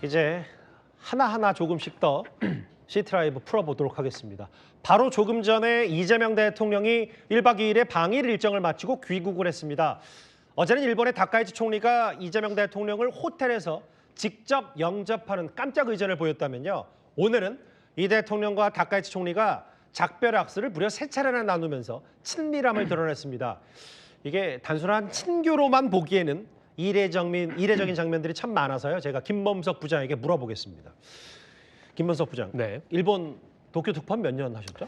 이제 하나하나 조금씩 더 시티라이브 풀어보도록 하겠습니다. 바로 조금 전에 이재명 대통령이 1박 2일의 방일 일정을 마치고 귀국을 했습니다. 어제는 일본의 다카이치 총리가 이재명 대통령을 호텔에서 직접 영접하는 깜짝 의전을 보였다면요. 오늘은 이 대통령과 다카이치 총리가 작별 악수를 무려 3차례나 나누면서 친밀함을 드러냈습니다. 이게 단순한 친교로만 보기에는 이례적인 장면들이 참 많아서요. 제가 김범석 부장에게 물어보겠습니다. 김범석 부장, 네. 일본 도쿄 특파원 몇 년 하셨죠?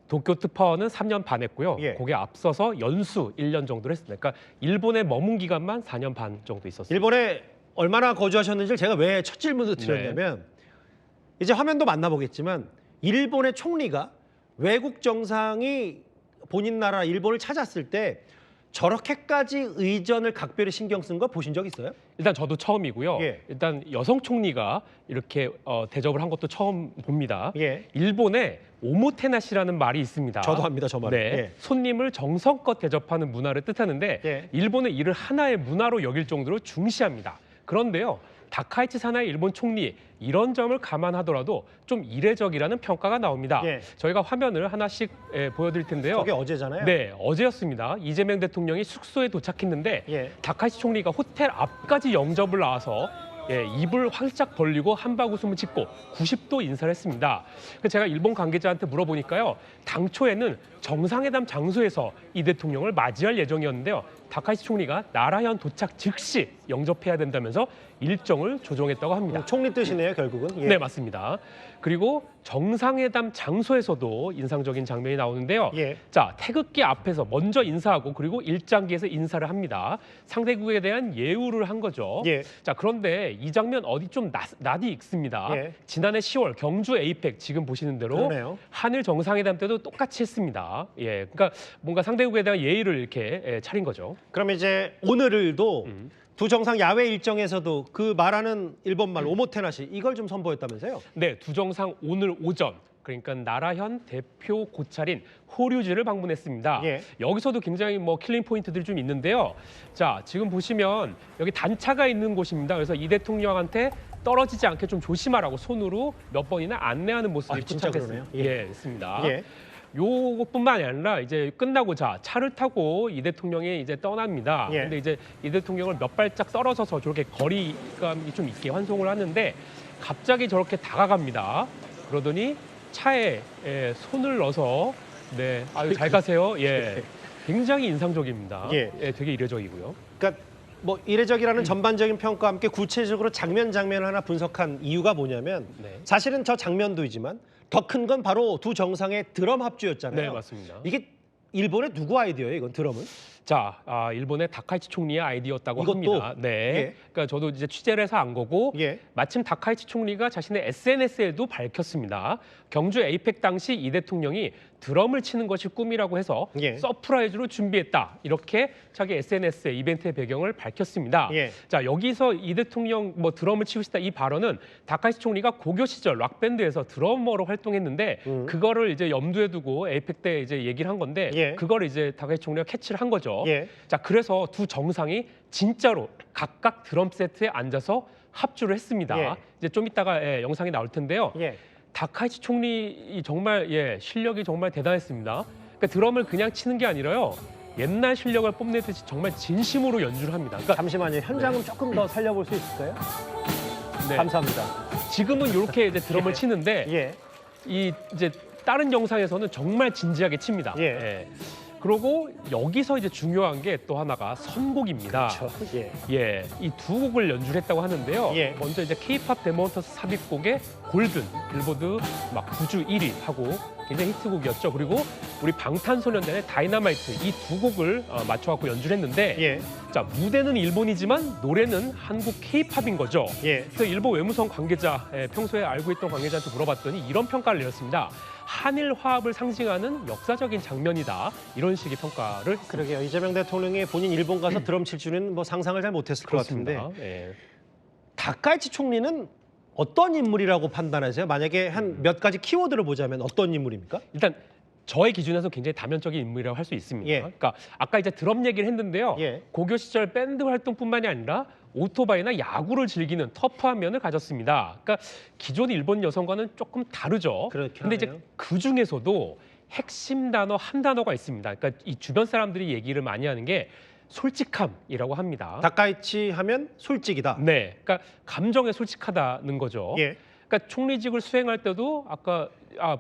도쿄 특파원은 3년 반 했고요. 예. 거기에 앞서서 연수 1년 정도를 했습니다. 그러니까 일본에 머문 기간만 4년 반 정도 있었어요. 일본에 얼마나 거주하셨는지를 제가 왜 첫 질문을 드렸냐면 이제 화면도 만나보겠지만 일본의 총리가 외국 정상이 본인 나라 일본을 찾았을 때 저렇게까지 의전을 각별히 신경 쓴 거 보신 적 있어요? 일단 저도 처음이고요. 예. 일단 여성 총리가 이렇게 대접을 한 것도 처음 봅니다. 예. 일본에 오모테나시라는 말이 있습니다. 저도 합니다, 저 말을. 네. 예. 손님을 정성껏 대접하는 문화를 뜻하는데 예. 일본은 이를 하나의 문화로 여길 정도로 중시합니다. 그런데요. 다카이치 사나이 일본 총리 이런 점을 감안하더라도 좀 이례적이라는 평가가 나옵니다. 예. 저희가 화면을 하나씩 보여드릴 텐데요. 저게 어제잖아요. 네, 어제였습니다. 이재명 대통령이 숙소에 도착했는데 예. 다카이치 총리가 호텔 앞까지 영접을 나와서 입을 활짝 벌리고 한바구음을 짓고 90도 인사를 했습니다. 그래서 제가 일본 관계자한테 물어보니까요. 당초에는 정상회담 장소에서 이 대통령을 맞이할 예정이었는데요. 다카이치 총리가 나라현 도착 즉시 영접해야 된다면서 일정을 조정했다고 합니다. 총리 뜻이네요, 결국은. 예. 네, 맞습니다. 그리고 정상회담 장소에서도 인상적인 장면이 나오는데요. 예. 자, 태극기 앞에서 먼저 인사하고 그리고 일장기에서 인사를 합니다. 상대국에 대한 예우를 한 거죠. 예. 자, 그런데 이 장면 어디 좀 낯이 익습니다. 예. 지난해 10월 경주 에이펙 지금 보시는 대로 그러네요. 한일 정상회담 때도 똑같이 했습니다. 예, 그러니까 뭔가 상대국에 대한 예의를 이렇게 차린 거죠. 그럼 이제 오늘도 두 정상 야외 일정에서도 그 말하는 일본말 오모테나시 이걸 좀 선보였다면서요? 네, 두 정상 오늘 오전 그러니까 나라현 대표 고찰인 호류지를 방문했습니다. 예. 여기서도 굉장히 킬링 포인트들이 좀 있는데요. 자, 지금 보시면 여기 단차가 있는 곳입니다. 그래서 이 대통령한테 떨어지지 않게 좀 조심하라고 손으로 몇 번이나 안내하는 모습이 진짜 포착했습니다. 그러네요. 예. 있습니다. 예. 요것뿐만이 아니라 이제 끝나고 차를 타고 이 대통령이 이제 떠납니다. 예. 근데 이제 이 대통령을 몇 발짝 떨어져서 저렇게 거리감이 좀 있게 환송을 하는데 갑자기 저렇게 다가갑니다. 그러더니 차에 손을 넣어서 네, 아유 잘 가세요. 예. 굉장히 인상적입니다. 예. 되게 이례적이고요. 그러니까 뭐 이례적이라는 전반적인 평가와 함께 구체적으로 장면 하나 분석한 이유가 뭐냐면 네. 사실은 저 장면도이지만 더 큰 건 바로 두 정상의 드럼 합주였잖아요. 네, 맞습니다. 이게 일본의 누구 아이디어예요, 이건 드럼은? 자, 일본의 다카이치 총리의 아이디어였다고 이것도? 합니다. 네. 예. 그러니까 저도 이제 취재를 해서 안 거고 예. 마침 다카이치 총리가 자신의 SNS에도 밝혔습니다. 경주 에이펙 당시 이 대통령이 드럼을 치는 것이 꿈이라고 해서 예. 서프라이즈로 준비했다. 이렇게 자기 SNS에 이벤트의 배경을 밝혔습니다. 예. 자, 여기서 이 대통령 드럼을 치고 싶다 이 발언은 다카이치 총리가 고교 시절 락밴드에서 드러머로 활동했는데 그거를 이제 염두에 두고 에이펙 때 이제 얘기를 한 건데 예. 그거를 이제 다카이치 총리가 캐치를 한 거죠. 예. 자, 그래서 두 정상이 진짜로 각각 드럼 세트에 앉아서 합주를 했습니다. 예. 이제 좀 이따가 영상이 나올 텐데요. 예. 다카이치 총리 정말 실력이 정말 대단했습니다. 그러니까 드럼을 그냥 치는 게 아니라요. 옛날 실력을 뽐내듯이 정말 진심으로 연주를 합니다. 그러니까 잠시만요. 현장은 조금 더 살려볼 수 있을까요? 네, 감사합니다. 지금은 이렇게 이제 드럼을 치는데 예. 이 이제 다른 영상에서는 정말 진지하게 칩니다. 예. 그리고 여기서 이제 중요한 게 또 하나가 선곡입니다. 그렇죠. 예. 예, 이 두 곡을 연주를 했다고 하는데요. 예. 먼저 이제 K-팝 데모헌터스 삽입곡의 골든, 빌보드 막 9주 1위 하고 굉장히 히트곡이었죠. 그리고 우리 방탄소년단의 다이너마이트 이 두 곡을 맞춰갖고 연주를 했는데 예. 자, 무대는 일본이지만 노래는 한국 K-팝인 거죠. 예. 그래서 일본 외무성 관계자, 평소에 알고 있던 관계자한테 물어봤더니 이런 평가를 내렸습니다. 한일 화합을 상징하는 역사적인 장면이다. 이런 식의 평가를 했습니다. 그러게요. 이재명 대통령이 본인 일본 가서 드럼 칠 줄은 뭐 상상을 잘 못했을 것 같은데 예. 다카이치 총리는 어떤 인물이라고 판단하세요? 만약에 한 몇 가지 키워드를 보자면 어떤 인물입니까? 일단 저의 기준에서 굉장히 다면적인 인물이라고 할 수 있습니다. 예. 그러니까 아까 이제 드럼 얘기를 했는데요. 예. 고교 시절 밴드 활동뿐만이 아니라 오토바이나 야구를 즐기는 터프한 면을 가졌습니다. 그러니까 기존 일본 여성과는 조금 다르죠. 그렇긴 근데 이제 하네요. 그 중에서도 핵심 단어 한 단어가 있습니다. 그러니까 이 주변 사람들이 얘기를 많이 하는 게 솔직함이라고 합니다. 다카이치 하면 솔직이다. 네, 그러니까 감정에 솔직하다는 거죠. 예. 그러니까 총리직을 수행할 때도 아까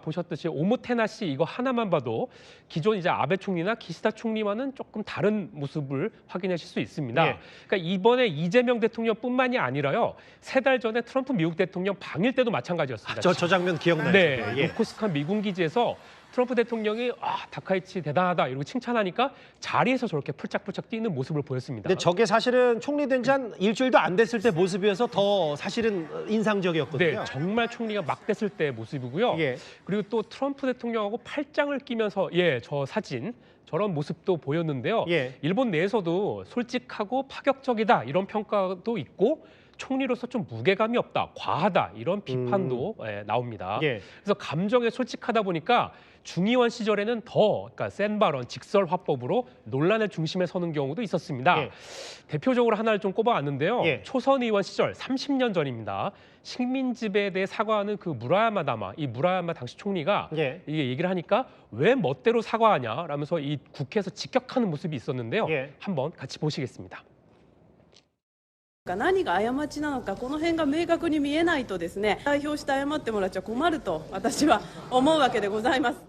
보셨듯이 오모테나시 이거 하나만 봐도 기존 이제 아베 총리나 기시다 총리와는 조금 다른 모습을 확인하실 수 있습니다. 예. 그러니까 이번에 이재명 대통령뿐만이 아니라요. 3달 전에 트럼프 미국 대통령 방일 때도 마찬가지였습니다. 저 장면 기억나요? 네, 예. 요코스카 미군 기지에서 트럼프 대통령이 다카이치 대단하다 이러고 칭찬하니까 자리에서 저렇게 풀짝풀짝 뛰는 모습을 보였습니다. 근데 저게 사실은 총리 된 지 한 일주일도 안 됐을 때 모습이어서 더 사실은 인상적이었거든요. 네, 정말 총리가 막 됐을 때 모습이고요. 예. 그리고 또 트럼프 대통령하고 팔짱을 끼면서 저 사진 저런 모습도 보였는데요. 예. 일본 내에서도 솔직하고 파격적이다 이런 평가도 있고 총리로서 좀 무게감이 없다, 과하다 이런 비판도 나옵니다. 예. 그래서 감정에 솔직하다 보니까 중의원 시절에는 더 그러니까 센 발언, 직설 화법으로 논란의 중심에 서는 경우도 있었습니다. 예. 대표적으로 하나를 좀 꼽아왔는데요. 예. 초선 의원 시절 30년 전입니다. 식민 지배에 대해 사과하는 그 무라야마 다마, 이 무라야마 당시 총리가 예. 이게 얘기를 하니까 왜 멋대로 사과하냐라면서 이 국회에서 직격하는 모습이 있었는데요. 예. 한번 같이 보시겠습니다. 何が過ちなのかこの辺が明確に見えないとですね代表して謝ってもらっちゃ困ると私は思うわけでございます。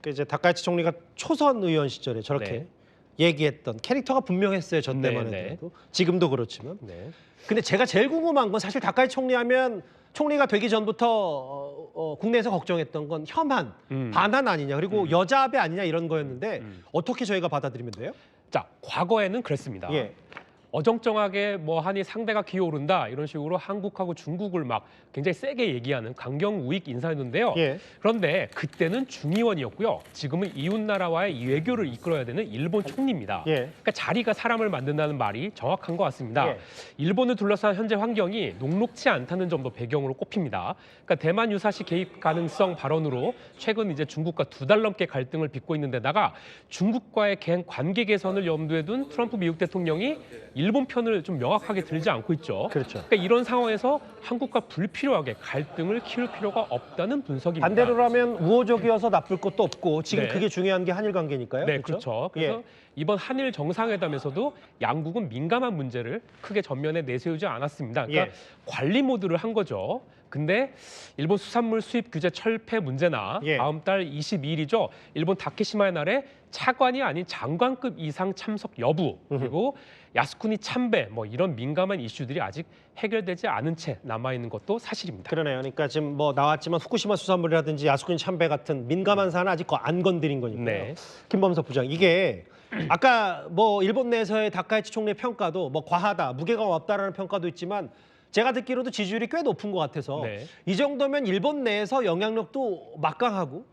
그 이제 다카이치 총리가 초선 의원 시절에 저렇게 네. 얘기했던 캐릭터가 분명했어요. 저 때만 네, 해도. 지금도 그렇지만. 네. 근데 제가 제일 궁금한 건 사실 다카이치 총리하면 총리가 되기 전부터 국내에서 걱정했던 건 혐한, 반한 아니냐 그리고 여자 아베 아니냐 이런 거였는데 어떻게 저희가 받아들이면 돼요? 자, 과거에는 그랬습니다. 예. 어정쩡하게 뭐 한이 상대가 기어오른다 이런 식으로 한국하고 중국을 막 굉장히 세게 얘기하는 강경우익 인사였는데요. 예. 그런데 그때는 중의원이었고요. 지금은 이웃 나라와의 이 외교를 이끌어야 되는 일본 총리입니다. 예. 그러니까 자리가 사람을 만든다는 말이 정확한 것 같습니다. 예. 일본을 둘러싼 현재 환경이 녹록지 않다는 점도 배경으로 꼽힙니다. 그러니까 대만 유사시 개입 가능성 발언으로 최근 이제 중국과 2달 넘게 갈등을 빚고 있는 데다가 중국과의 관계 개선을 염두에 둔 트럼프 미국 대통령이 일본 편을 좀 명확하게 들지 않고 있죠. 그렇죠. 그러니까 이런 상황에서 한국과 불필요하게 갈등을 키울 필요가 없다는 분석입니다. 반대로라면 우호적이어서 나쁠 것도 없고 지금 네. 그게 중요한 게 한일 관계니까요. 네, 그렇죠. 그래서 예. 이번 한일 정상회담에서도 양국은 민감한 문제를 크게 전면에 내세우지 않았습니다. 그러니까 예. 관리 모드를 한 거죠. 근데 일본 수산물 수입 규제 철폐 문제나 예. 다음 달 22일이죠. 일본 다케시마의 날에 차관이 아닌 장관급 이상 참석 여부 그리고 야스쿠니 참배 뭐 이런 민감한 이슈들이 아직 해결되지 않은 채 남아 있는 것도 사실입니다. 그러네요. 그러니까 지금 뭐 나왔지만 후쿠시마 수산물이라든지 야스쿠니 참배 같은 민감한 사안은 아직 안 건드린 거니까요. 네. 김범석 부장 이게 아까 뭐 일본 내에서의 다카이치 총리의 평가도 뭐 과하다, 무게감 없다라는 평가도 있지만 제가 듣기로도 지지율이 꽤 높은 것 같아서 네. 이 정도면 일본 내에서 영향력도 막강하고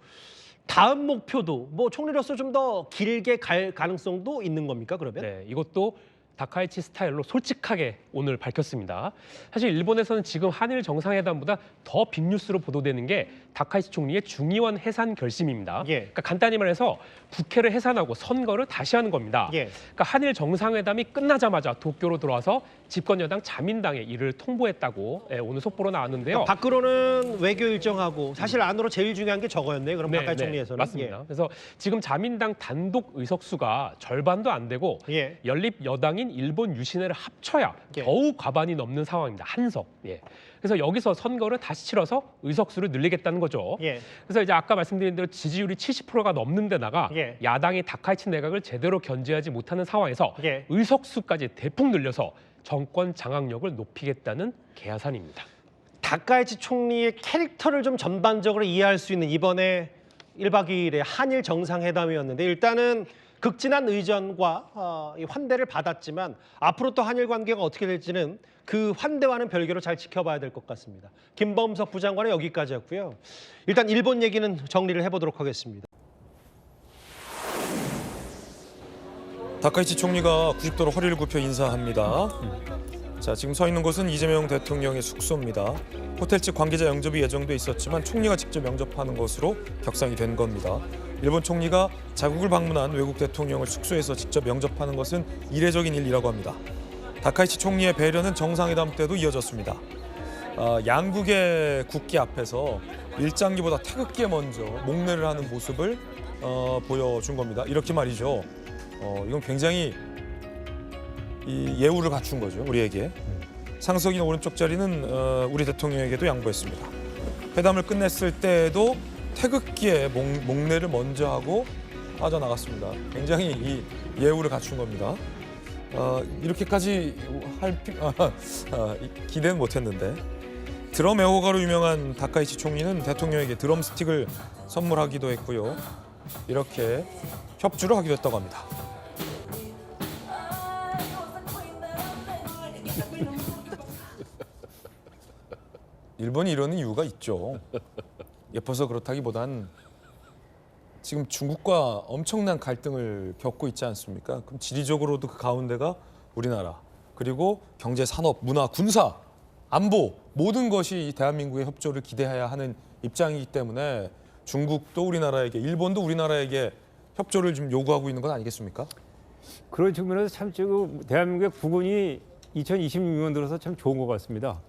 다음 목표도 뭐 총리로서 좀 더 길게 갈 가능성도 있는 겁니까 그러면? 네, 이것도 다카이치 스타일로 솔직하게 오늘 밝혔습니다. 사실 일본에서는 지금 한일 정상회담보다 더 빅뉴스로 보도되는 게 다카이치 총리의 중의원 해산 결심입니다. 예. 그러니까 간단히 말해서 국회를 해산하고 선거를 다시 하는 겁니다. 예. 그러니까 한일 정상회담이 끝나자마자 도쿄로 들어와서 집권 여당 자민당에 이를 통보했다고 오늘 속보로 나왔는데요. 밖으로는 외교 일정하고 사실 안으로 제일 중요한 게 저거였네요. 그럼 다카이치 총리에서는. 맞습니다. 그래서 지금 자민당 단독 의석수가 절반도 안 되고 예. 연립 여당인 일본 유신회를 합쳐야 예. 겨우 과반이 넘는 상황입니다. 한석. 예. 그래서 여기서 선거를 다시 치러서 의석수를 늘리겠다는 거죠. 예. 그래서 이제 아까 말씀드린 대로 지지율이 70%가 넘는 데다가 예. 야당이 다카이치 내각을 제대로 견제하지 못하는 상황에서 예. 의석수까지 대폭 늘려서 정권 장악력을 높이겠다는 계산입니다. 다카이치 총리의 캐릭터를 좀 전반적으로 이해할 수 있는 이번에 1박 2일의 한일 정상회담이었는데 일단은 극진한 의전과 이 환대를 받았지만 앞으로 또 한일 관계가 어떻게 될지는 그 환대와는 별개로 잘 지켜봐야 될 것 같습니다. 김범석 부장관은 여기까지였고요. 일단 일본 얘기는 정리를 해보도록 하겠습니다. 다카이치 총리가 90도로 허리를 굽혀 인사합니다. 자, 지금 서 있는 곳은 이재명 대통령의 숙소입니다. 호텔 측 관계자 영접이 예정돼 있었지만 총리가 직접 영접하는 것으로 격상이 된 겁니다. 일본 총리가 자국을 방문한 외국 대통령을 숙소에서 직접 영접하는 것은 이례적인 일이라고 합니다. 다카이치 총리의 배려는 정상회담 때도 이어졌습니다. 양국의 국기 앞에서 일장기보다 태극기에 먼저 목례를 하는 모습을 보여준 겁니다. 이렇게 말이죠. 이건 굉장히 이 예우를 갖춘 거죠, 우리에게. 상석인 오른쪽 자리는 우리 대통령에게도 양보했습니다. 회담을 끝냈을 때에도 태극기에 목례를 먼저 하고 빠져나갔습니다. 굉장히 이 예우를 갖춘 겁니다. 이렇게까지 할 기대는 못했는데 드럼 애호가로 유명한 다카이치 총리는 대통령에게 드럼 스틱을 선물하기도 했고요. 이렇게 협조를 하기도 했다고 합니다. 일본이 이러는 이유가 있죠. 예뻐서 그렇다기보단 지금 중국과 엄청난 갈등을 겪고 있지 않습니까? 그럼 지리적으로도 그 가운데가 우리나라, 그리고 경제, 산업, 문화, 군사, 안보 모든 것이 대한민국의 협조를 기대해야 하는 입장이기 때문에 중국도 우리나라에게, 일본도 우리나라에게 협조를 좀 요구하고 있는 건 아니겠습니까? 그런 측면에서 참 지금 대한민국의 부군이 2026년 들어서 참 좋은 것 같습니다.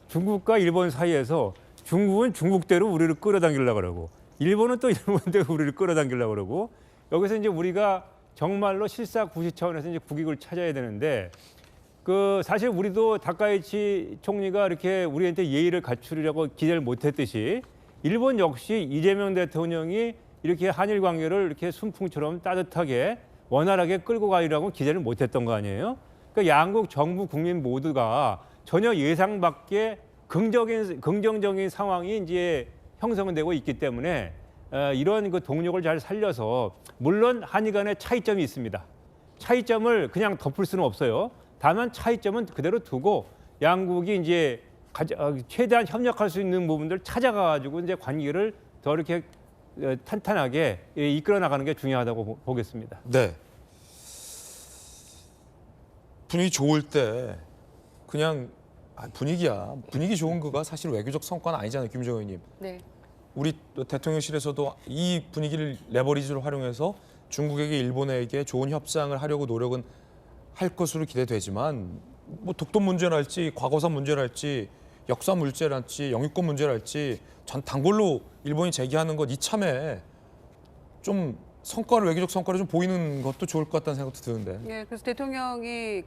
중국과 일본 사이에서 중국은 중국대로 우리를 끌어당기려고 그러고 일본은 또 일본대로 우리를 끌어당기려고 그러고 여기서 이제 우리가 정말로 실사구시 차원에서 이제 국익을 찾아야 되는데 그 사실 우리도 다카이치 총리가 이렇게 우리한테 예의를 갖추려고 기대를 못했듯이 일본 역시 이재명 대통령이 이렇게 한일 관계를 이렇게 순풍처럼 따뜻하게 원활하게 끌고 가려고 기대를 못했던 거 아니에요? 그러니까 양국 정부 국민 모두가 전혀 예상 밖의 긍정적인 상황이 이제 형성되고 있기 때문에 이런 그 동력을 잘 살려서 물론 한일 간의 차이점이 있습니다. 차이점을 그냥 덮을 수는 없어요. 다만 차이점은 그대로 두고 양국이 이제 최대한 협력할 수 있는 부분들 찾아가지고 이제 관계를 더 이렇게 탄탄하게 이끌어 나가는 게 중요하다고 보겠습니다. 네. 분위기 좋을 때 그냥 분위기 좋은 거가 사실 외교적 성과는 아니잖아요, 김정은 의원님. 네. 우리 대통령실에서도 이 분위기를 레버리지로 활용해서 중국에게, 일본에게 좋은 협상을 하려고 노력은 할 것으로 기대되지만 뭐 독도 문제랄지 과거사 문제랄지 역사 문제랄지 영유권 문제랄지 전 단골로 일본이 제기하는 것 이참에 좀 외교적 성과를 좀 보이는 것도 좋을 것 같다는 생각도 드는데. 예, 그래서 대통령이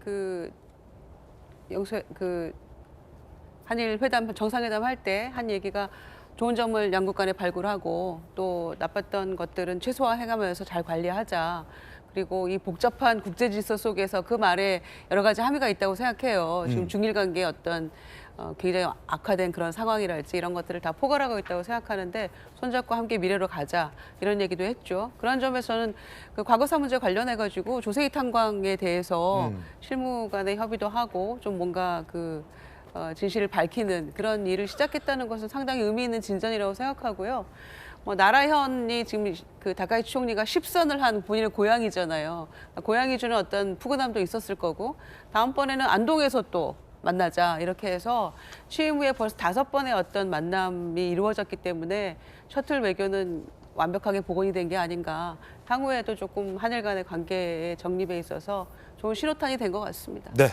한일 회담 정상회담 할 때 한 얘기가 좋은 점을 양국 간에 발굴하고 또 나빴던 것들은 최소화해가면서 잘 관리하자. 그리고 이 복잡한 국제 질서 속에서 그 말에 여러 가지 함의가 있다고 생각해요. 지금 중일 관계의 어떤 굉장히 악화된 그런 상황이랄지 이런 것들을 다 포괄하고 있다고 생각하는데 손잡고 함께 미래로 가자 이런 얘기도 했죠. 그런 점에서는 그 과거사 문제 관련해 가지고 조세희 탄광에 대해서 실무 간의 협의도 하고 좀 뭔가 진실을 밝히는 그런 일을 시작했다는 것은 상당히 의미 있는 진전이라고 생각하고요. 나라현이 지금 그 다카이치 총리가 10선을 한 본인의 고향이잖아요. 고향이 주는 어떤 푸근함도 있었을 거고 다음번에는 안동에서 또 만나자 이렇게 해서 취임 후에 벌써 5번의 어떤 만남이 이루어졌기 때문에 셔틀 외교는 완벽하게 복원이 된 게 아닌가. 향후에도 조금 한일 간의 관계의 정립에 있어서 좋은 신호탄이 된 것 같습니다. 네.